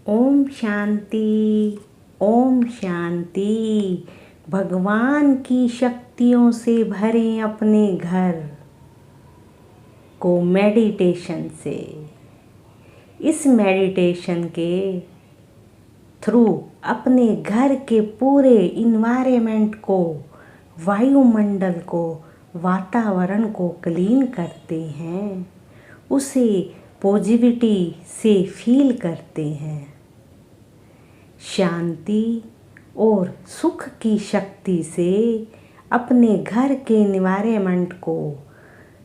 ओम शांति। ओम शांति। भगवान की शक्तियों से भरें अपने घर को मेडिटेशन से। इस मेडिटेशन के थ्रू अपने घर के पूरे इन्वायरमेंट को, वायुमंडल को, वातावरण को क्लीन करते हैं, उसे पॉजिटिविटी से फील करते हैं। शांति और सुख की शक्ति से अपने घर के एनवायरनमेंट को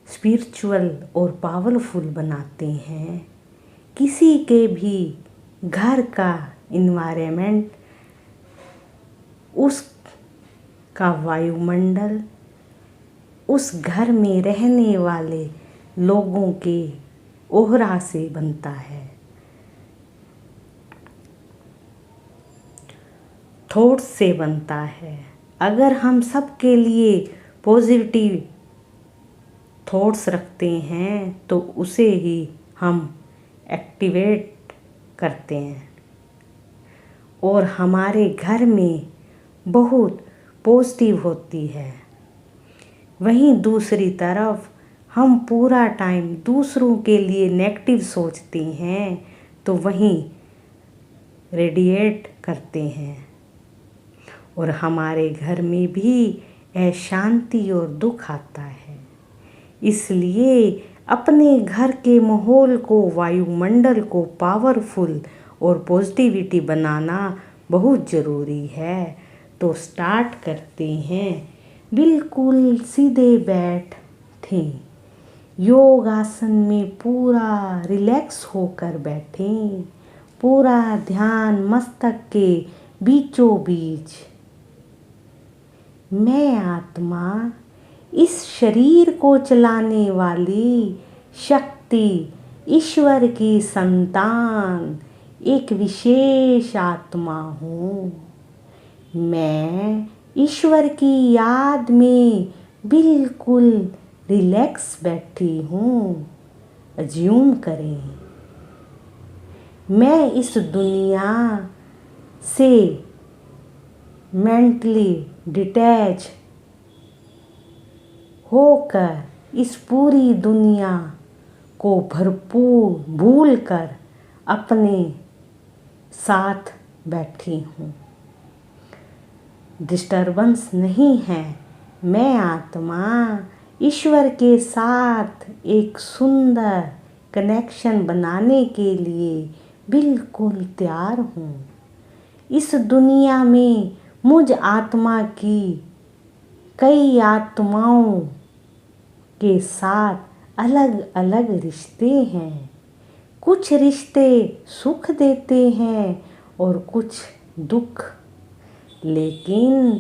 स्पिरिचुअल और पावरफुल बनाते हैं। किसी के भी घर का एनवायरनमेंट, उसका वायुमंडल, उस घर में रहने वाले लोगों के ओहरा से बनता है, थॉट्स से बनता है। अगर हम सबके लिए पॉजिटिव थॉट्स रखते हैं तो उसे ही हम एक्टिवेट करते हैं और हमारे घर में बहुत पॉजिटिव होती है। वहीं दूसरी तरफ हम पूरा टाइम दूसरों के लिए नेगेटिव सोचते हैं तो वहीं रेडिएट करते हैं और हमारे घर में भी अशांति और दुख आता है। इसलिए अपने घर के माहौल को, वायुमंडल को पावरफुल और पॉजिटिविटी बनाना बहुत ज़रूरी है। तो स्टार्ट करते हैं। बिल्कुल सीधे बैठें, योग आसन में पूरा रिलैक्स होकर बैठें। पूरा ध्यान मस्तक के बीचों बीच। मैं आत्मा, इस शरीर को चलाने वाली शक्ति, ईश्वर की संतान, एक विशेष आत्मा हूँ। मैं ईश्वर की याद में बिल्कुल रिलैक्स बैठी हूँ। अज्यूम करें, मैं इस दुनिया से मेंटली डिटैच होकर इस पूरी दुनिया को भरपूर भूलकर अपने साथ बैठी हूँ। डिस्टर्बेंस नहीं है। मैं आत्मा ईश्वर के साथ एक सुंदर कनेक्शन बनाने के लिए बिल्कुल तैयार हूँ। इस दुनिया में मुझ आत्मा की कई आत्माओं के साथ अलग अलग रिश्ते हैं। कुछ रिश्ते सुख देते हैं और कुछ दुख, लेकिन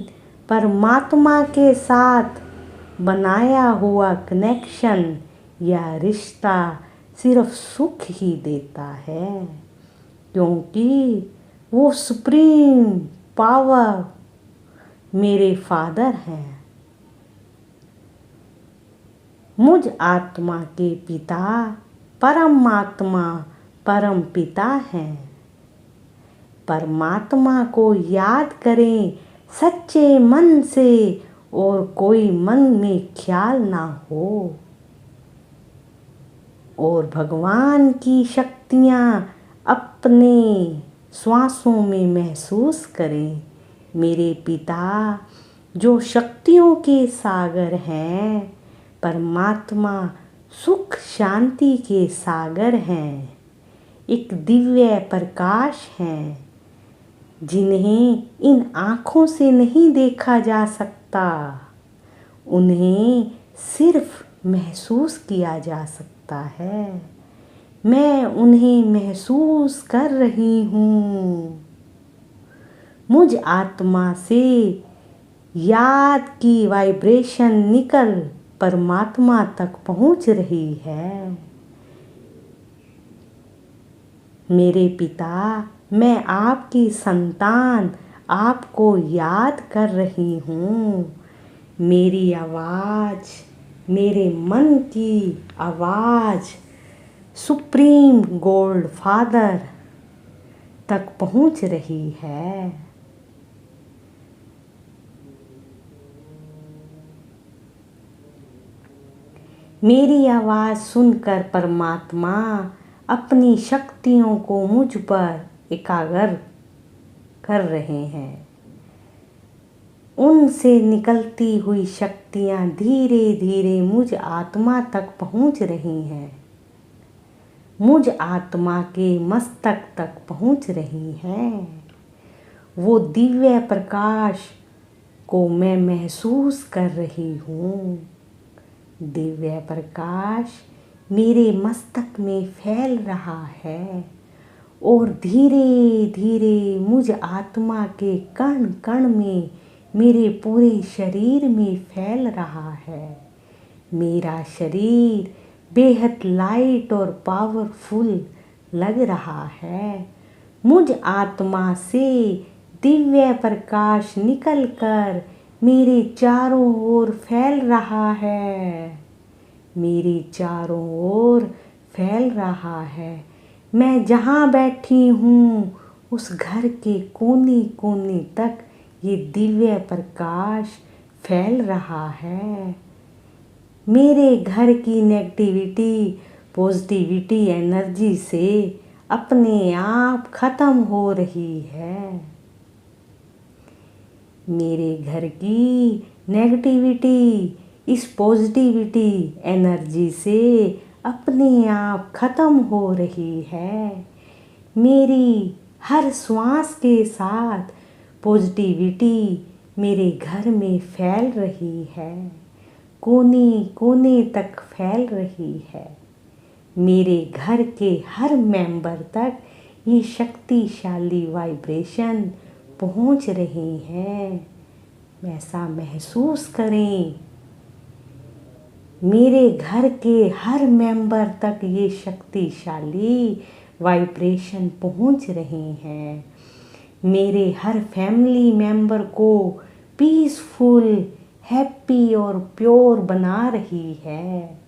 परमात्मा के साथ बनाया हुआ कनेक्शन या रिश्ता सिर्फ सुख ही देता है, क्योंकि वो सुप्रीम पावर मेरे फादर हैं। मुझ आत्मा के पिता परमात्मा परम पिता हैं। परमात्मा को याद करें सच्चे मन से और कोई मन में ख्याल ना हो। और भगवान की शक्तियाँ अपने श्वासों में महसूस करें। मेरे पिता जो शक्तियों के सागर हैं, परमात्मा सुख शांति के सागर हैं, एक दिव्य प्रकाश हैं, जिन्हें इन आँखों से नहीं देखा जा सकता, उन्हें सिर्फ महसूस किया जा सकता है। मैं उन्हें महसूस कर रही हूँ। मुझ आत्मा से याद की वाइब्रेशन निकल परमात्मा तक पहुँच रही है। मेरे पिता, मैं आपकी संतान आपको याद कर रही हूँ। मेरी आवाज़, मेरे मन की आवाज़ सुप्रीम गॉड फादर तक पहुंच रही है। मेरी आवाज़ सुनकर परमात्मा अपनी शक्तियों को मुझ पर एकाग्र कर रहे हैं। उनसे निकलती हुई शक्तियाँ धीरे धीरे मुझ आत्मा तक पहुँच रही हैं, मुझ आत्मा के मस्तक तक पहुँच रही हैं। वो दिव्य प्रकाश को मैं महसूस कर रही हूँ। दिव्य प्रकाश मेरे मस्तक में फैल रहा है और धीरे धीरे मुझ आत्मा के कण कण में मेरे पूरे शरीर में फैल रहा है। मेरा शरीर बेहद लाइट और पावरफुल लग रहा है। मुझ आत्मा से दिव्य प्रकाश निकलकर मेरे चारों ओर फैल रहा है। मेरे चारों ओर फैल रहा है। मैं जहाँ बैठी हूँ उस घर के कोने कोने तक ये दिव्य प्रकाश फैल रहा है। मेरे घर की नेगेटिविटी पॉजिटिविटी एनर्जी से अपने आप खत्म हो रही है। मेरे घर की नेगेटिविटी इस पॉजिटिविटी एनर्जी से अपने आप खत्म हो रही है। मेरी हर श्वास के साथ पॉजिटिविटी मेरे घर में फैल रही है, कोने कोने तक फैल रही है। मेरे घर के हर मेंबर तक ये शक्तिशाली वाइब्रेशन पहुंच रही हैं। ऐसा महसूस करें, मेरे घर के हर मेंबर तक ये शक्तिशाली वाइब्रेशन पहुंच रहे हैं। मेरे हर फैमिली मेंबर को पीसफुल, हैप्पी और प्योर बना रही है।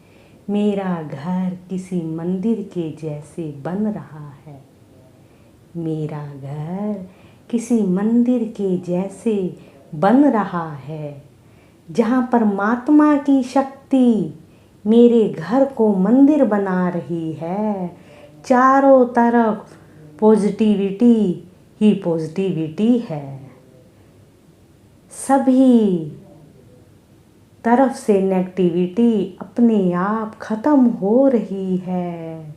मेरा घर किसी मंदिर के जैसे बन रहा है। मेरा घर किसी मंदिर के जैसे बन रहा है, जहाँ परमात्मा की शक्ति मेरे घर को मंदिर बना रही है। चारों तरफ पॉजिटिविटी ही पॉजिटिविटी है। सभी तरफ से नेगेटिविटी अपने आप खत्म हो रही है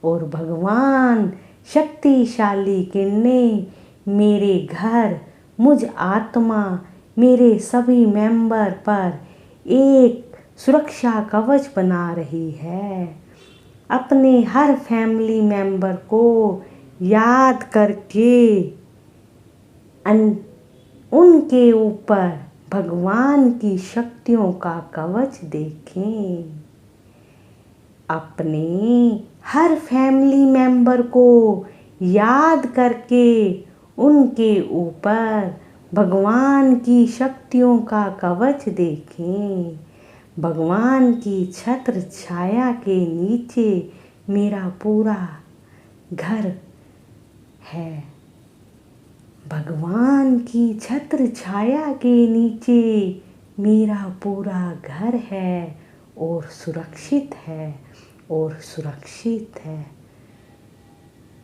और भगवान शक्तिशाली किरणें मेरे घर, मुझ आत्मा, मेरे सभी मेंबर पर एक सुरक्षा कवच बना रही है। अपने हर फैमिली मेंबर को याद करके उनके ऊपर भगवान की शक्तियों का कवच देखें। अपने हर फैमिली मेंबर को याद करके उनके ऊपर भगवान की शक्तियों का कवच देखें। भगवान की छत्र छाया के नीचे मेरा पूरा घर है। भगवान की छत्र छाया के नीचे मेरा पूरा घर है और सुरक्षित है और सुरक्षित है।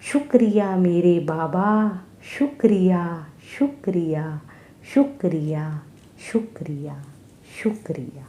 शुक्रिया मेरे बाबा, शुक्रिया शुक्रिया शुक्रिया शुक्रिया शुक्रिया।